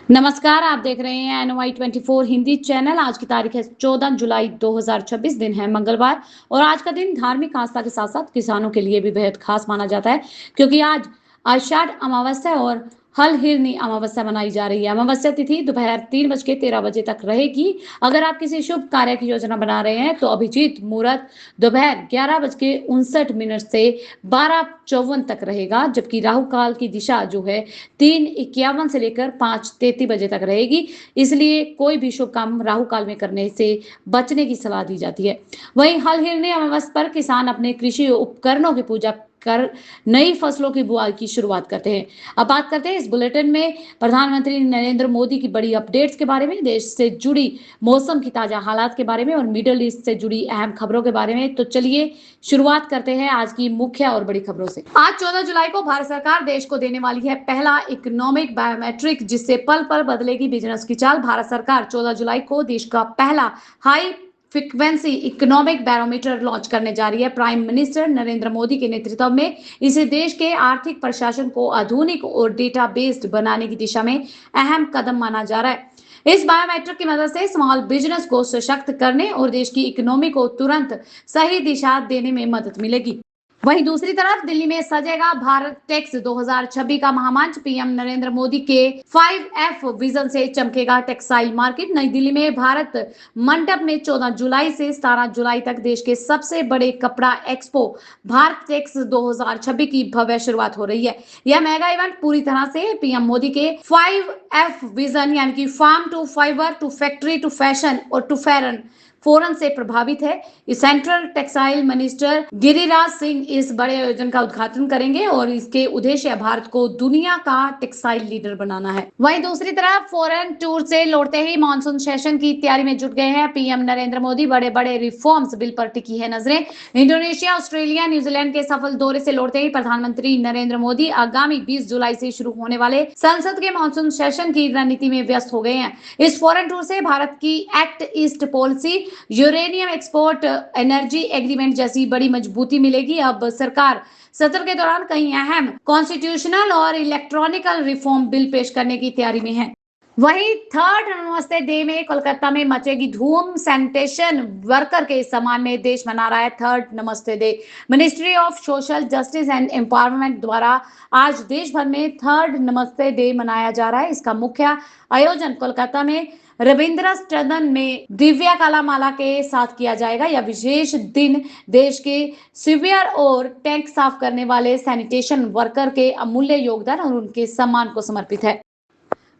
नमस्कार, आप देख रहे हैं NY24 हिंदी चैनल। आज की तारीख है 14 जुलाई 2026, दिन है मंगलवार। और आज का दिन धार्मिक आस्था के साथ साथ किसानों के लिए भी बेहद खास माना जाता है, क्योंकि आज आषाढ़ अमावस्या और हल हिरनी अमावस्या मनाई जा रही है। अमावस्या तिथि दोपहर 3:13 तक रहेगी। अगर आप किसी शुभ कार्य की योजना बना रहे हैं तो अभिजीत मुहूर्त दोपहर 11:59 से 12:54 तक रहेगा, जबकि राहु काल की दिशा जो है 3:51 से लेकर 5:33 बजे तक रहेगी। इसलिए कोई भी शुभ काम राहु काल में करने से बचने की सलाह दी जाती है। वहीं हल हिरनी अमावस्या पर किसान अपने कृषि उपकरणों की पूजा कर नई फसलों की बुआई की शुरुआत करते हैं। अब बात करते हैं इस बुलेटिन में प्रधानमंत्री नरेंद्र मोदी की बड़ी अपडेट्स के बारे में, देश से जुड़ी मौसम की ताजा हालात के बारे में और मिडिल ईस्ट से जुड़ी अहम खबरों के बारे में। तो चलिए शुरुआत करते हैं आज की मुख्य और बड़ी खबरों से। आज 14 जुलाई को भारत सरकार देश को देने वाली है पहला इकोनॉमिक बायोमेट्रिक, जिससे पल पल बदलेगी बिजनेस की चाल। भारत सरकार 14 जुलाई को देश का पहला high frequency economic barometer launch करने जा रही है। प्राइम मिनिस्टर नरेंद्र मोदी के नेतृत्व में इसे देश के आर्थिक प्रशासन को आधुनिक और डेटा बेस्ड बनाने की दिशा में अहम कदम माना जा रहा है। इस बायोमेट्रिक की मदद से स्मॉल बिजनेस को सशक्त करने और देश की इकोनॉमी को तुरंत सही दिशा देने में मदद मिलेगी। वहीं दूसरी तरफ दिल्ली में सजेगा भारत टेक्स 2026 का महामंच। पीएम नरेंद्र मोदी के 5F विजन से चमकेगा टेक्सटाइल मार्केट। नई दिल्ली में भारत मंडप में 14 जुलाई से 17 जुलाई तक देश के सबसे बड़े कपड़ा एक्सपो भारत टेक्स 2026 की भव्य शुरुआत हो रही है। यह मेगा इवेंट पूरी तरह से पीएम मोदी के 5F विजन यानी कि farm to fibre to factory to fashion और टू फैरन फोरन से प्रभावित है। Central textile minister Giriraj Singh इस बड़े आयोजन का उद्घाटन करेंगे और इसके उद्देश्य भारत को दुनिया का टेक्सटाइल लीडर बनाना है। वहीं दूसरी तरफ फॉरेन टूर से लौटते ही मानसून सेशन की तैयारी में जुट गए हैं पीएम नरेंद्र मोदी। बड़े बड़े रिफॉर्म्स बिल पर टिकी है नजरें। इंडोनेशिया, ऑस्ट्रेलिया, न्यूजीलैंड के सफल दौरे से लौटते ही प्रधानमंत्री नरेंद्र मोदी आगामी 20 जुलाई से शुरू होने वाले संसद के मानसून सेशन की रणनीति में व्यस्त हो गए हैं। इस फॉरेन टूर से भारत की act east policy, uranium export, energy agreement जैसी बड़ी मजबूती मिलेगी। अब सरकार सत्र के दौरान कई अहम कॉन्स्टिट्यूशनल और इलेक्ट्रॉनिकल रिफॉर्म बिल पेश करने की तैयारी में है। वहीं थर्ड नमस्ते डे में कोलकाता में मचेगी धूम। सैनिटेशन वर्कर के सम्मान में देश मना रहा है थर्ड नमस्ते day. Ministry of social justice and empowerment द्वारा आज देश भर में थर्ड नमस्ते डे मनाया जा रहा है। इसका मुख्य आयोजन कोलकाता में रविंद्र सदन में दिव्या कलामाला के साथ किया जाएगा। यह विशेष दिन देश के सीवियर और टैंक साफ करने वाले सैनिटेशन वर्कर के अमूल्य योगदान और उनके सम्मान को समर्पित है।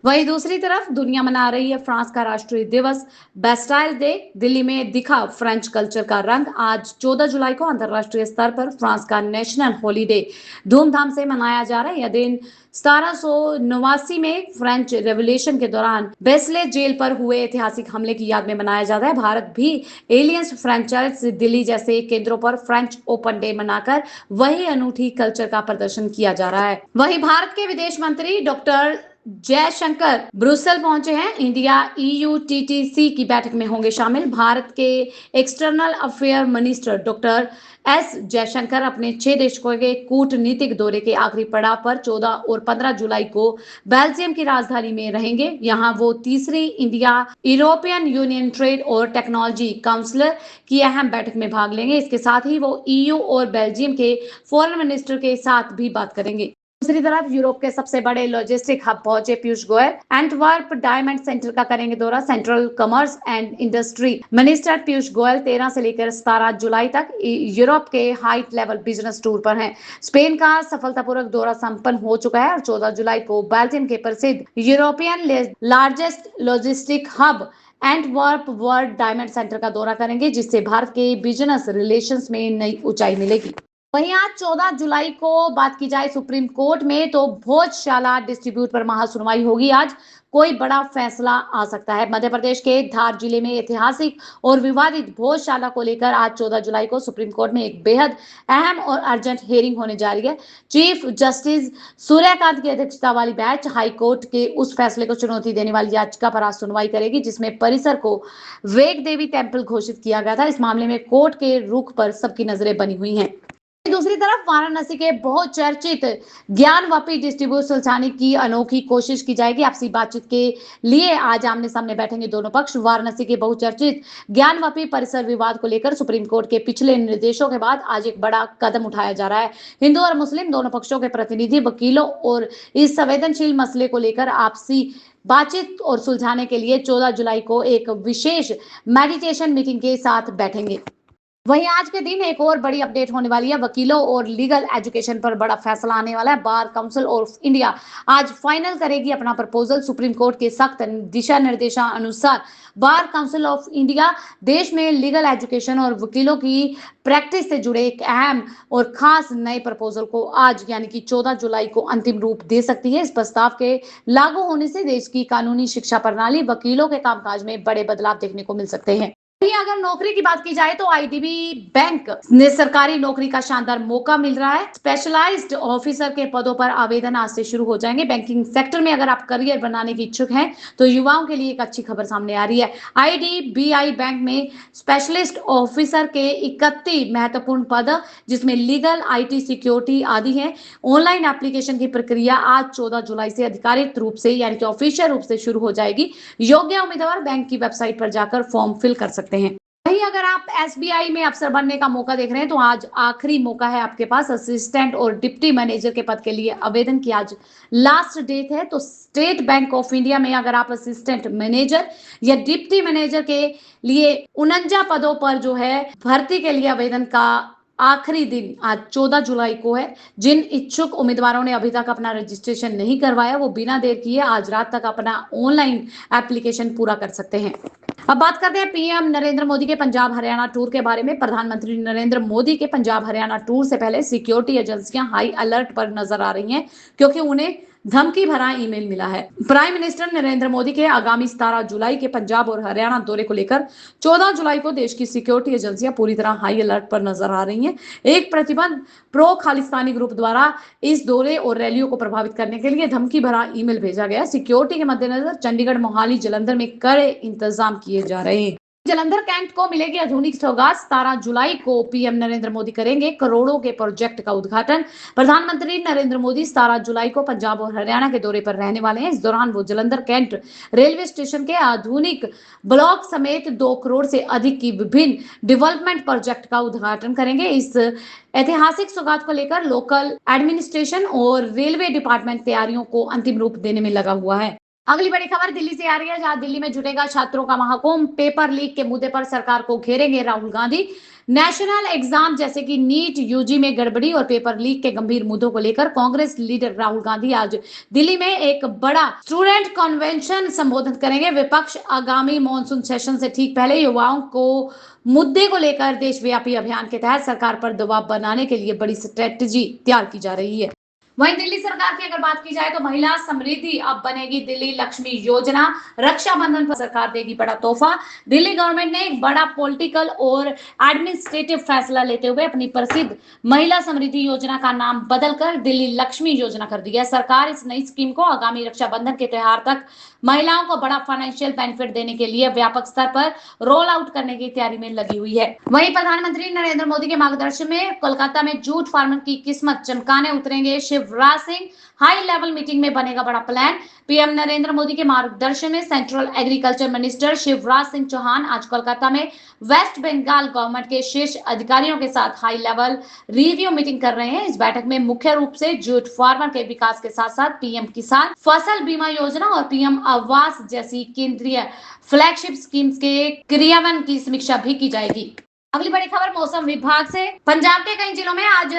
वहीं दूसरी तरफ दुनिया मना रही है फ्रांस का राष्ट्रीय दिवस बेस्टाइल डे। दिल्ली में दिखा फ्रेंच कल्चर का रंग। आज 14 जुलाई को अंतरराष्ट्रीय स्तर पर फ्रांस का नेशनल हॉलीडे धूमधाम से मनाया जा रहा है। यह दिन 1789 में फ्रेंच रेवोल्यूशन के दौरान बेस्ले जेल पर हुए ऐतिहासिक हमले की याद में मनाया जाता है। भारत भी एलियंस फ्रेंचाइज दिल्ली जैसे केंद्रों पर फ्रेंच ओपन डे मनाकर वही अनूठी कल्चर का प्रदर्शन किया जा रहा है। वहीं भारत के विदेश मंत्री डॉक्टर जयशंकर ब्रुसेल पहुंचे हैं। इंडिया EU-TTC की बैठक में होंगे शामिल। भारत के external affair minister doctor S Jaishankar अपने 6 देशों के कूटनीतिक दौरे के आखिरी पड़ाव पर 14 और 15 जुलाई को बेल्जियम की राजधानी में रहेंगे। यहां वो तीसरी इंडिया यूरोपियन यूनियन ट्रेड और टेक्नोलॉजी काउंसिल की अहम बैठक में भाग लेंगे। इसके साथ ही वो EU और बेल्जियम के फॉरेन मिनिस्टर के साथ भी बात करेंगे। दूसरी तरफ यूरोप के सबसे बड़े लॉजिस्टिक हब पहुंचे Piyush Goyal. Antwerp diamond centre का करेंगे दौरा। Central commerce and industry minister Piyush Goyal 13 से लेकर 17 जुलाई तक यूरोप के हाई लेवल बिजनेस टूर पर हैं। स्पेन का सफलतापूर्वक दौरा संपन्न हो चुका है और 14 जुलाई को बेल्जियम के प्रसिद्ध European largest logistic hub Antwerp world diamond centre का दौरा करेंगे, जिससे भारत के बिजनेस रिलेशंस में नई ऊंचाई मिलेगी। वहीं आज 14 जुलाई को बात की जाए सुप्रीम कोर्ट में तो भोजशाला डिस्ट्रीब्यूट पर महासुनवाई होगी। आज कोई बड़ा फैसला आ सकता है। मध्य प्रदेश के धार जिले में ऐतिहासिक और विवादित भोजशाला को लेकर आज 14 जुलाई को सुप्रीम कोर्ट में एक बेहद अहम और अर्जेंट हियरिंग होने जा रही है। चीफ जस्टिस सूर्यकांत की अध्यक्षता वाली बेंच हाई कोर्ट के उस फैसले को चुनौती देने वाली याचिका पर आज सुनवाई करेगी, जिसमें परिसर को वेग देवी टेम्पल घोषित किया गया था। इस मामले में कोर्ट के रुख पर सबकी नजरें बनी हुई हैं। दूसरी तरफ वाराणसी के बहुचर्चित ज्ञानवापी डिस्ट्रीब्यूट सुलझाने की अनोखी कोशिश की जाएगी। आपसी बातचीत के लिए आज आमने सामने बैठेंगे दोनों पक्ष। वाराणसी के बहुचर्चित ज्ञानवापी परिसर विवाद को लेकर सुप्रीम कोर्ट के पिछले निर्देशों के बाद आज एक बड़ा कदम उठाया जा रहा है। हिंदू और मुस्लिम दोनों पक्षों के प्रतिनिधि, वकीलों और इस संवेदनशील मसले को लेकर आपसी बातचीत और सुलझाने के लिए 14 जुलाई को एक विशेष मेडिटेशन मीटिंग के साथ बैठेंगे। वहीं आज के दिन एक और बड़ी अपडेट होने वाली है। वकीलों और लीगल एजुकेशन पर बड़ा फैसला आने वाला है। बार काउंसिल ऑफ इंडिया आज फाइनल करेगी अपना प्रपोजल। सुप्रीम कोर्ट के सख्त दिशा निर्देशानुसार बार काउंसिल ऑफ इंडिया देश में लीगल एजुकेशन और वकीलों की प्रैक्टिस से जुड़े एक अहम और खास नए प्रपोजल को आज यानी कि 14 जुलाई को अंतिम रूप दे सकती है। इस प्रस्ताव के लागू होने से देश की कानूनी शिक्षा प्रणाली, वकीलों के कामकाज में बड़े बदलाव देखने को मिल सकते हैं। अगर नौकरी की बात की जाए तो आईडीबी बैंक ने सरकारी नौकरी का शानदार मौका मिल रहा है। स्पेशलाइज्ड ऑफिसर के पदों पर आवेदन आज से शुरू हो जाएंगे। बैंकिंग सेक्टर में अगर आप करियर बनाने की इच्छुक हैं तो युवाओं के लिए एक अच्छी खबर सामने आ रही है। आईडीबीआई बैंक में स्पेशलिस्ट ऑफिसर के 31 महत्वपूर्ण पद, जिसमें लीगल, आईटी, सिक्योरिटी आदि हैं। ऑनलाइन एप्लीकेशन की प्रक्रिया आज 14 जुलाई से आधिकारिक रूप से यानी कि ऑफिशियल रूप से शुरू हो जाएगी। योग्य उम्मीदवार बैंक की वेबसाइट पर जाकर फॉर्म फिल कर सकते हैं। वहीं अगर आप एसबीआई में अफसर बनने का मौका देख रहे हैं तो आज आखिरी मौका है आपके पास। असिस्टेंट और डिप्टी मैनेजर के पद के लिए आवेदन की आज लास्ट डेट है। तो स्टेट बैंक ऑफ इंडिया में अगर आप असिस्टेंट मैनेजर या डिप्टी मैनेजर के लिए 49 पदों पर जो है भर्ती के लिए आवेदन का आखिरी दिन आज 14 जुलाई को है। जिन इच्छुक उम्मीदवारों ने अभी तक अपना रजिस्ट्रेशन नहीं करवाया वो बिना देर किए आज रात तक अपना ऑनलाइन एप्लीकेशन पूरा कर सकते हैं। अब बात करते हैं पीएम नरेंद्र मोदी के पंजाब हरियाणा टूर के बारे में। प्रधानमंत्री नरेंद्र मोदी के पंजाब हरियाणा टूर से पहले सिक्योरिटी एजेंसियां हाई अलर्ट पर नजर आ रही हैं, क्योंकि उन्हें धमकी भरा ईमेल मिला है। प्राइम मिनिस्टर नरेंद्र मोदी के आगामी 17 जुलाई के पंजाब और हरियाणा दौरे को लेकर 14 जुलाई को देश की सिक्योरिटी एजेंसियां पूरी तरह हाई अलर्ट पर नजर आ रही हैं। एक प्रतिबंध प्रो खालिस्तानी ग्रुप द्वारा इस दौरे और रैलियों को प्रभावित करने के लिए धमकी भरा ईमेल भेजा गया। सिक्योरिटी के मद्देनजर चंडीगढ़, मोहाली, जलंधर में कड़े इंतजाम किए जा रहे हैं। जलंधर कैंट को मिलेगी आधुनिक सौगात। 17 जुलाई को पीएम नरेंद्र मोदी करेंगे करोड़ों के प्रोजेक्ट का उद्घाटन। प्रधानमंत्री नरेंद्र मोदी 17 जुलाई को पंजाब और हरियाणा के दौरे पर रहने वाले हैं। इस दौरान वो जलंधर कैंट रेलवे स्टेशन के आधुनिक ब्लॉक समेत 2 करोड़ से अधिक की विभिन्न डेवलपमेंट प्रोजेक्ट का उद्घाटन करेंगे। इस ऐतिहासिक सौगात को लेकर लोकल एडमिनिस्ट्रेशन और रेलवे डिपार्टमेंट तैयारियों को अंतिम रूप देने में लगा हुआ है। अगली बड़ी खबर दिल्ली से आ रही है, जहां दिल्ली में जुटेगा छात्रों का महाकुंभ। पेपर लीक के मुद्दे पर सरकार को घेरेंगे राहुल गांधी। नेशनल एग्जाम जैसे कि नीट, यूजी में गड़बड़ी और पेपर लीक के गंभीर मुद्दों को लेकर कांग्रेस लीडर राहुल गांधी आज दिल्ली में एक बड़ा स्टूडेंट कन्वेंशन संबोधित करेंगे। विपक्ष आगामी मॉनसून सेशन से ठीक पहले युवाओं को मुद्दे को लेकर देशव्यापी अभियान के तहत सरकार पर दबाव बनाने के लिए बड़ी स्ट्रेटेजी तैयार की जा रही है। वहीं दिल्ली सरकार की अगर बात की जाए तो महिला समृद्धि अब बनेगी दिल्ली लक्ष्मी योजना। रक्षाबंधन पर सरकार देगी बड़ा तोहफा। दिल्ली गवर्नमेंट ने एक बड़ा पॉलिटिकल और एडमिनिस्ट्रेटिव फैसला लेते हुए अपनी प्रसिद्ध महिला समृद्धि योजना का नाम बदलकर दिल्ली लक्ष्मी योजना कर दिया। सरकार इस नई स्कीम को आगामी रक्षाबंधन के त्योहार तक महिलाओं को बड़ा फाइनेंशियल बेनिफिट देने के लिए व्यापक स्तर पर रोल आउट करने की तैयारी में लगी हुई है। वहीं प्रधानमंत्री नरेंद्र मोदी के मार्गदर्शन में कोलकाता में जूट फार्मर की किस्मत चमकाने उतरेंगे Shivraj Singh. High level meeting में बनेगा बड़ा प्लान। पीएम नरेंद्र मोदी के मार्गदर्शन में central agriculture minister Shivraj Singh Chouhan आज कोलकाता में वेस्ट बंगाल गवर्नमेंट के शीर्ष अधिकारियों के साथ हाई लेवल रिव्यू मीटिंग कर रहे हैं। इस बैठक में मुख्य रूप से जूट फार्मर के विकास के साथ साथ पीएम किसान फसल बीमा योजना और पीएम आवास जैसी केंद्रीय फ्लैगशिप स्कीम्स के क्रियान्वयन की समीक्षा भी की जाएगी। अगली बड़ी खबर मौसम विभाग से। पंजाब के कई जिलों में आज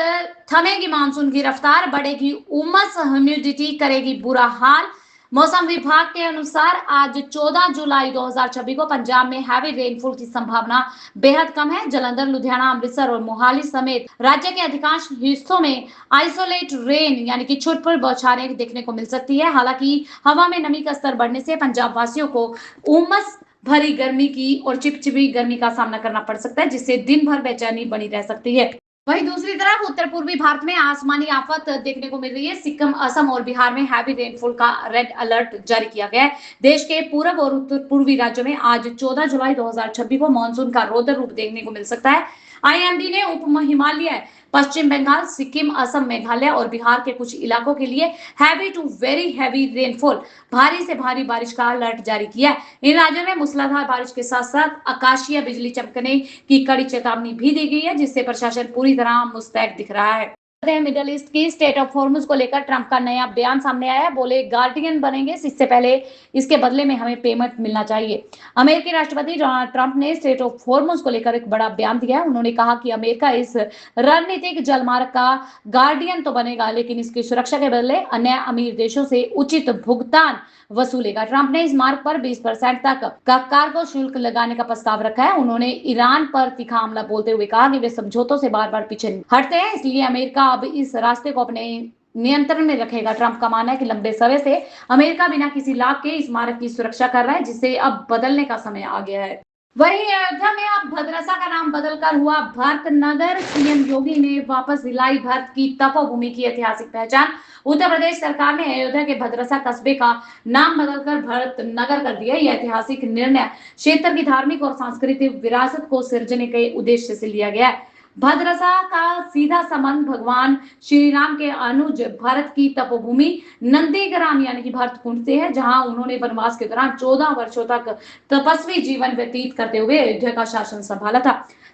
थमेगी मानसून की रफ्तार, बढ़ेगी उमस, ह्यूमिडिटी करेगी बुरा हाल। मौसम विभाग के अनुसार आज 14 जुलाई 2026 को पंजाब में हैवी रेनफॉल की संभावना बेहद कम है। जलंधर, लुधियाना, अमृतसर और मोहाली समेत राज्य के अधिकांश हिस्सों में आइसोलेट रेन यानी कि छुटपुट बौछारें देखने को मिल सकती है। हालांकि हवा में नमी का स्तर बढ़ने से पंजाब वासियों को उमस भरी गर्मी की और चिपचिपी गर्मी का सामना करना पड़ सकता है, जिससे दिन भर बेचैनी बनी रह सकती है। वहीं दूसरी तरफ उत्तर पूर्वी भारत में आसमानी आफत देखने को मिल रही है। सिक्किम, असम और बिहार में हैवी रेनफॉल का रेड अलर्ट जारी किया गया है। देश के पूर्व और उत्तर पूर्वी राज्यों में आज 14 जुलाई 2026 को मानसून का रौद्र रूप देखने को मिल सकता है। आईएमडी ने उप हिमालय, पश्चिम बंगाल, सिक्किम, असम, मेघालय और बिहार के कुछ इलाकों के लिए heavy to very heavy rainfall, भारी से भारी बारिश का अलर्ट जारी किया है। इन राज्यों में मूसलाधार बारिश के साथ साथ आकाशीय बिजली चमकने की कड़ी चेतावनी भी दी गई है, जिससे प्रशासन पूरी तरह मुस्तैद दिख रहा है। मिडल ईस्ट की स्टेट ऑफ हॉर्मुज को लेकर ट्रंप का नया बयान सामने आया है। बोले गार्डियन बनेंगे, इससे पहले इसके बदले में हमें पेमेंट मिलना चाहिए। अमेरिकी राष्ट्रपति डोनाल्ड ट्रंप ने स्टेट ऑफ हॉर्मुज को लेकर एक बड़ा बयान दिया है। उन्होंने कहा कि अमेरिका इस रणनीतिक जलमार्ग का गार्डियन तो बनेगा, लेकिन इसकी सुरक्षा के बदले अन्य अमीर देशों से उचित भुगतान वसूलेगा। ट्रंप ने इस मार्ग पर 20% तक का कार्गो शुल्क लगाने का प्रस्ताव रखा है। उन्होंने ईरान पर तीखा हमला बोलते हुए कहा कि वे समझौतों से बार बार पीछे हटते हैं, इसलिए अमेरिका अब इस रास्ते को अपने नियंत्रण में रखेगा। ट्रंप का मानना है कि लंबे समय से अमेरिका बिना किसी लाभ के इस मार्ग की सुरक्षा कर रहा है, जिसे अब बदलने का समय आ गया है। वहीं अयोध्या में अब भद्रसा का नाम बदलकर हुआ भरतनगर। सीएम योगी ने वापस दिलाई भरत की तपोभूमि की ऐतिहासिक पहचान। उत्तर प्रदेश सरकार ने अयोध्या के भद्रसा कस्बे का नाम बदलकर भरतनगर कर दिया। यह ऐतिहासिक निर्णय क्षेत्र की धार्मिक और सांस्कृतिक विरासत को सृजने के उद्देश्य से लिया गया है। भद्रसा का सीधा संबंध भगवान श्री राम के अनुज भरत की तपोभूमि नंदीग्राम यानी कि भरत कुंड से है, जहां उन्होंने वनवास के दौरान 14 वर्षों तक तपस्वी जीवन व्यतीत करते हुए अयोध्या का शासन संभाला था।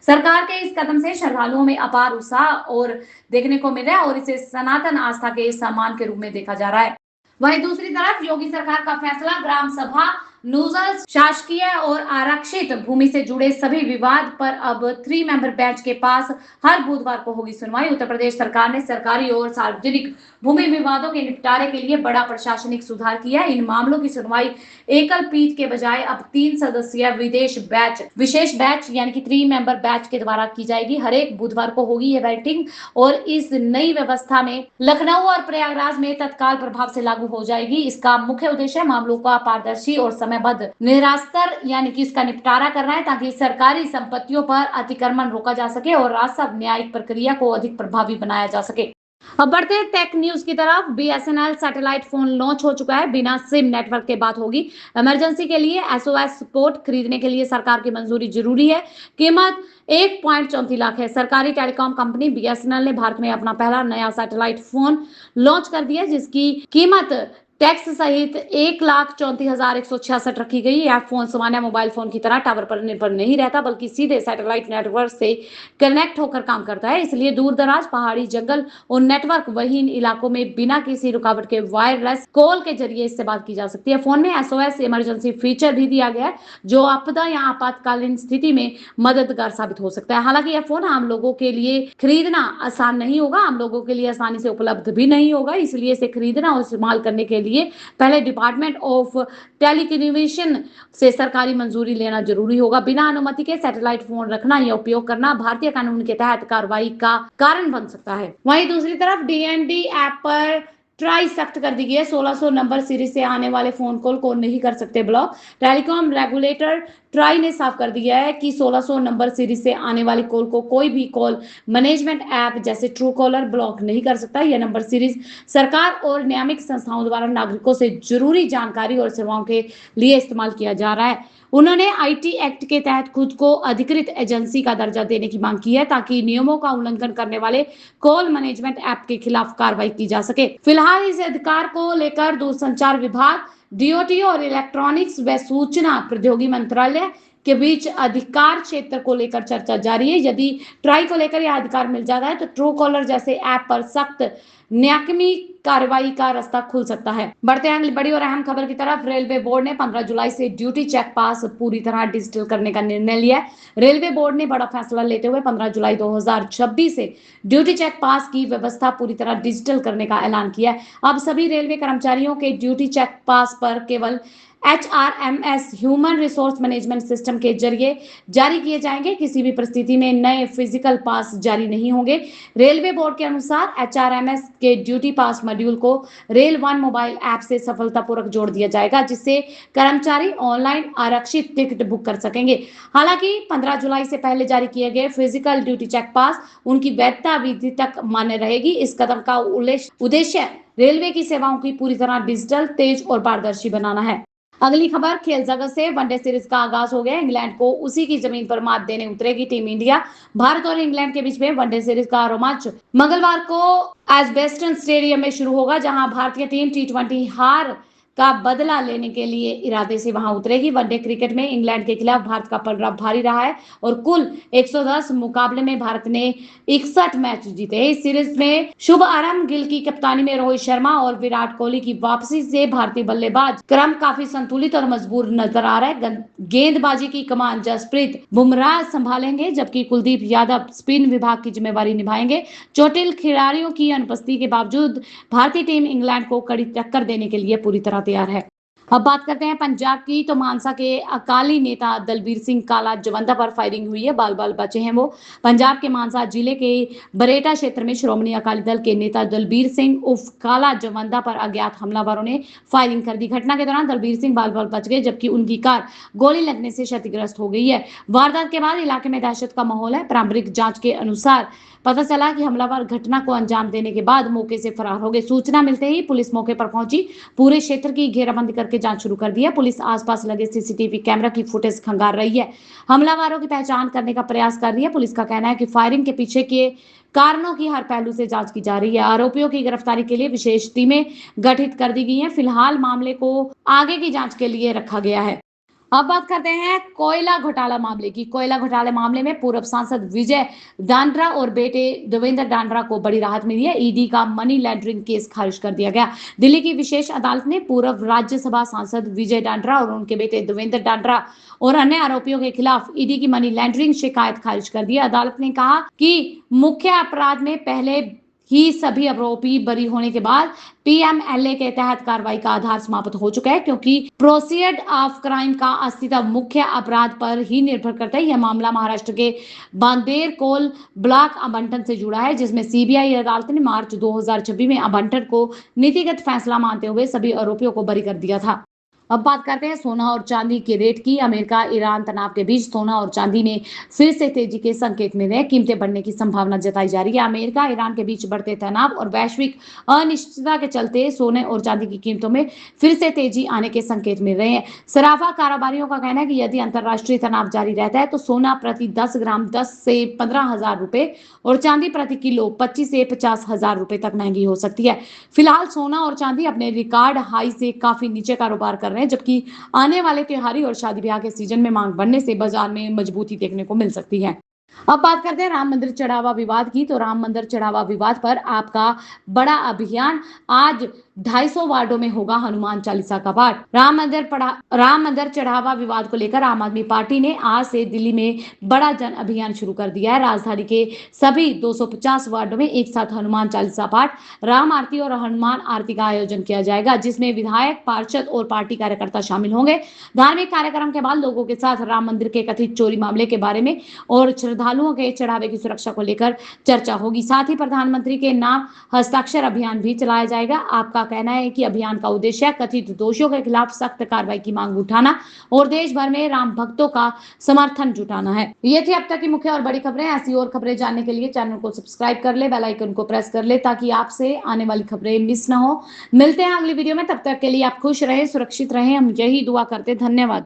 सरकार के इस कदम से श्रद्धालुओं में अपार उत्साह और देखने को मिल रहा है और इसे सनातन आस्था के सम्मान के रूप में देखा जा रहा है। वहीं दूसरी तरफ योगी सरकार का फैसला, ग्राम सभा नूजल शासकीय और आरक्षित भूमि से जुड़े सभी विवाद पर अब 3 मेंबर बेंच के पास हर बुधवार को होगी सुनवाई। उत्तर प्रदेश सरकार ने सरकारी और सार्वजनिक भूमि विवादों के निपटारे के लिए बड़ा प्रशासनिक सुधार किया। इन मामलों की सुनवाई एकल पीठ के बजाय अब 3 सदस्यीय विशेष बैच यानी कि 3 मेंबर बैच के द्वारा की जाएगी। हर एक बुधवार को होगी यह बैठिंग और इस नई व्यवस्था में लखनऊ और प्रयागराज में तत्काल प्रभाव से लागू हो जाएगी। इसका मुख्य उद्देश्य मामलों का पारदर्शी और समयबद्ध निरास्तर यानी कि इसका निपटारा करना है, ताकि सरकारी संपत्तियों पर अतिक्रमण रोका जा सके और राजस्व न्यायिक प्रक्रिया को अधिक प्रभावी बनाया जा सके। अब बढ़ते हैं टेक न्यूज की तरफ। बीएसएनएल सैटेलाइट फोन लॉन्च हो चुका है। बिना सिम नेटवर्क के बात होगी। इमरजेंसी के लिए एसओएस पोर्ट खरीदने के लिए सरकार की मंजूरी जरूरी है। कीमत 1.34 लाख है। सरकारी टेलीकॉम कंपनी बीएसएनएल ने भारत में अपना पहला नया सैटेलाइट फोन लॉन्च कर दिया, जिसकी कीमत टैक्स सहित 1,34,166 रखी गई। यह फोन सामान्य मोबाइल फोन की तरह टावर पर निर्भर नहीं रहता, बल्कि सीधे सैटेलाइट नेटवर्क से कनेक्ट होकर काम करता है। इसलिए दूर दराज, पहाड़ी, जंगल और नेटवर्क विहीन इलाकों में बिना किसी रुकावट के वायरलेस कॉल के जरिए इससे बात की जा सकती है। फोन में एसओएस इमरजेंसी फीचर भी दिया गया है, जो आपदा या आपातकालीन स्थिति में मददगार साबित हो सकता है। हालांकि यह फोन आम लोगों के लिए खरीदना आसान नहीं होगा, आम लोगों के लिए आसानी से उपलब्ध भी नहीं होगा। इसलिए इसे खरीदना और इस्तेमाल करने के लिए पहले डिपार्टमेंट ऑफ टेलीकम्युनिकेशन से सरकारी मंजूरी लेना जरूरी होगा। बिना अनुमति के सैटेलाइट फोन रखना या उपयोग करना भारतीय कानून के तहत कार्रवाई का कारण बन सकता है। वहीं दूसरी तरफ डीएनडी ऐप पर ट्राई सख्त कर दी गई है। 1600 नंबर सीरीज से आने वाले फोन कॉल को नहीं कर सकते ब्लॉक। टेलीकॉम रेगुलेटर ट्राई ने साफ कर दिया है कि 1600 नंबर सीरीज से आने वाली कॉल को कोई भी कॉल मैनेजमेंट ऐप जैसे ट्रू कॉलर ब्लॉक नहीं कर सकता। यह नंबर सीरीज सरकार और नियामक संस्थाओं द्वारा नागरिकों से जरूरी जानकारी और सेवाओं के लिए इस्तेमाल किया जा रहा है। उन्होंने आईटी एक्ट के तहत खुद को अधिकृत एजेंसी का दर्जा देने की मांग की है, ताकि नियमों का उल्लंघन करने वाले कॉल मैनेजमेंट ऐप के खिलाफ कार्रवाई की जा सके। फिलहाल इस अधिकार को लेकर दूरसंचार विभाग, डीओटी और इलेक्ट्रॉनिक्स व सूचना प्रौद्योगिकी मंत्रालय के बीच अधिकार क्षेत्र को लेकर चर्चा जारी है। यदि ट्राई को लेकर यह अधिकार मिल जाता है तो ट्रू कॉलर जैसे ऐप पर सख्त न्यायिक कार्रवाई का रास्ता खुल सकता है। बढ़ते हैं बड़ी और अहम खबर की तरफ। रेलवे बोर्ड ने 15 जुलाई से ड्यूटी चेक पास पूरी तरह डिजिटल करने का निर्णय लिया है। रेलवे बोर्ड ने बड़ा फैसला लेते हुए 15 जुलाई 2026 से ड्यूटी चेक पास की व्यवस्था पूरी तरह डिजिटल करने का ऐलान किया है। अब सभी रेलवे कर्मचारियों के ड्यूटी चेक पास पर केवल HRMS human resource management system के जरिए जारी किए जाएंगे। किसी भी परिस्थिति में नए फिजिकल पास जारी नहीं होंगे। रेलवे बोर्ड के अनुसार HRMS के ड्यूटी पास मॉड्यूल को रेल वन मोबाइल ऐप से सफलतापूर्वक जोड़ दिया जाएगा, जिससे कर्मचारी ऑनलाइन आरक्षित टिकट बुक कर सकेंगे। हालांकि 15 जुलाई से पहले जारी किए गए फिजिकल ड्यूटी चेक पास उनकी वैधता अवधि तक मान्य रहेगी। इस कदम का उद्देश्य रेलवे की सेवाओं की पूरी तरह डिजिटल, तेज और पारदर्शी बनाना है। अगली खबर खेल जगत से। वनडे सीरीज का आगाज हो गया। इंग्लैंड को उसी की जमीन पर मात देने उतरेगी टीम इंडिया। भारत और इंग्लैंड के बीच में वनडे सीरीज का रोमांच मंगलवार को एजबेस्टन स्टेडियम में शुरू होगा, जहां भारतीय टीम टी20 हार का बदला लेने के लिए इरादे से वहां उतरेगी। वनडे क्रिकेट में इंग्लैंड के खिलाफ भारत का पलड़ा भारी रहा है और कुल 110 मुकाबले में भारत ने 61 मैच जीते। इस सीरीज में शुभ आरंभ गिल की कप्तानी में रोहित शर्मा और विराट कोहली की वापसी से भारतीय बल्लेबाज क्रम काफी संतुलित और मजबूत नजर आ रहा है। गेंदबाजी की कमान जसप्रीत बुमराह संभालेंगे, जबकि कुलदीप यादव स्पिन विभाग की जिम्मेवारी निभाएंगे। चोटिल खिलाड़ियों की अनुपस्थिति के बावजूद भारतीय टीम इंग्लैंड को कड़ी टक्कर देने के लिए पूरी तरह तैयार है। अब बात करते हैं पंजाब की, तो मानसा के अकाली नेता दलबीर सिंह काला जवंदा पर फायरिंग हुई है। बाल बाल बचे हैं वो। पंजाब के मानसा जिले के बरेटा क्षेत्र में श्रोमणी अकाली दल के नेता दलबीर सिंह उर्फ काला जवंदा पर अज्ञात हमलावरों ने फायरिंग कर दी। घटना के दौरान दलबीर सिंह बाल बाल बच गए, जबकि उनकी कार गोली लगने से क्षतिग्रस्त हो गई है। वारदात के बाद इलाके में दहशत का माहौल है। प्रारंभिक जांच के अनुसार पता चला कि हमलावर घटना को अंजाम देने के बाद मौके से फरार हो गए। सूचना मिलते ही पुलिस मौके पर पहुंची, पूरे क्षेत्र की घेराबंदी करके जांच शुरू कर दी है। पुलिस आसपास लगे सीसीटीवी कैमरा की फुटेज खंगाल रही है, हमलावरों की पहचान करने का प्रयास कर रही है। पुलिस का कहना है कि फायरिंग के पीछे के कारणों की हर पहलू से जांच की जा रही है। आरोपियों की गिरफ्तारी के लिए विशेष टीमें गठित कर दी गई हैं। फिलहाल मामले को आगे की जांच के लिए रखा गया है। अब बात करते हैं कोयला घोटाला मामले की। कोयला घोटाले मामले में पूर्व सांसद विजय डांडरा और बेटे देवेंद्र डांडरा को बड़ी राहत मिली है। ईडी का मनी लॉन्ड्रिंग केस खारिज कर दिया गया। दिल्ली की विशेष अदालत ने पूर्व राज्यसभा सांसद विजय डांडरा और उनके बेटे देवेंद्र डांडरा और अन्य आरोपियों के खिलाफ ईडी की मनी लॉन्ड्रिंग शिकायत खारिज कर दी। अदालत ने कहा कि मुख्य अपराध में पहले ही सभी आरोपी बरी होने के बाद पीएमएलए के तहत कार्रवाई का आधार समाप्त हो चुका है, क्योंकि प्रोसीड ऑफ क्राइम का अस्तित्व मुख्य अपराध पर ही निर्भर करता है। यह मामला महाराष्ट्र के बांदेर कोल ब्लॉक आवंटन से जुड़ा है, जिसमें सीबीआई अदालत ने मार्च 2026 में आवंटन को नीतिगत फैसला मानते हुए सभी आरोपियों को बरी कर दिया था। अब बात करते हैं सोना और चांदी के रेट की। अमेरिका ईरान तनाव के बीच सोना और चांदी में फिर से तेजी के संकेत मिल रहे हैं। कीमतें बढ़ने की संभावना जताई जा रही है। अमेरिका ईरान के बीच बढ़ते तनाव और वैश्विक अनिश्चितता के चलते सोने और चांदी की कीमतों में फिर से तेजी आने के संकेत मिल रहे हैं। सराफा कारोबारियों का कहना है कि यदि अंतरराष्ट्रीय तनाव जारी रहता है तो सोना प्रति 10 ग्राम 10 से 15,000 रुपए और चांदी प्रति किलो 25 से 50,000 रुपए तक महंगी हो सकती है। फिलहाल सोना और चांदी अपने रिकॉर्ड हाई से काफी नीचे कारोबार कर रहे हैं, जबकि आने वाले त्योहारी और शादी ब्याह के सीजन में मांग बढ़ने से बाजार में मजबूती देखने को मिल सकती है। अब बात करते हैं राम मंदिर चढ़ावा विवाद की। तो राम मंदिर चढ़ावा विवाद पर आपका बड़ा अभियान। आज 250 वार्डों में होगा हनुमान चालीसा का पाठ। राम मंदिर चढ़ावा विवाद को लेकर आम आदमी पार्टी ने आज से दिल्ली में बड़ा जन अभियान शुरू कर दिया है। राजधानी के सभी 250 वार्डों में एक साथ हनुमान चालीसा पाठ, राम आरती और हनुमान आरती का आयोजन किया जाएगा, जिसमें विधायक, पार्षद और पार्टी कार्यकर्ता शामिल होंगे। धार्मिक कार्यक्रम के बाद लोगों के साथ राम मंदिर के कथित चोरी मामले के बारे में और श्रद्धालुओं के चढ़ावे की सुरक्षा को लेकर चर्चा होगी। साथ ही प्रधानमंत्री के नाम हस्ताक्षर अभियान भी चलाया जाएगा। आपका कहना है कि अभियान का उद्देश्य कथित दोषियों के खिलाफ सख्त कार्रवाई की मांग उठाना और देश भर में राम भक्तों का समर्थन जुटाना है। ये थी अब तक की मुख्य और बड़ी खबरें। ऐसी और खबरें जानने के लिए चैनल को सब्सक्राइब कर ले, बेल आइकन को प्रेस कर ले, ताकि आपसे आने वाली खबरें मिस ना हो। मिलते हैं अगली वीडियो में, तब तक के लिए आप खुश रहें, सुरक्षित रहें, हम यही दुआ करते। धन्यवाद।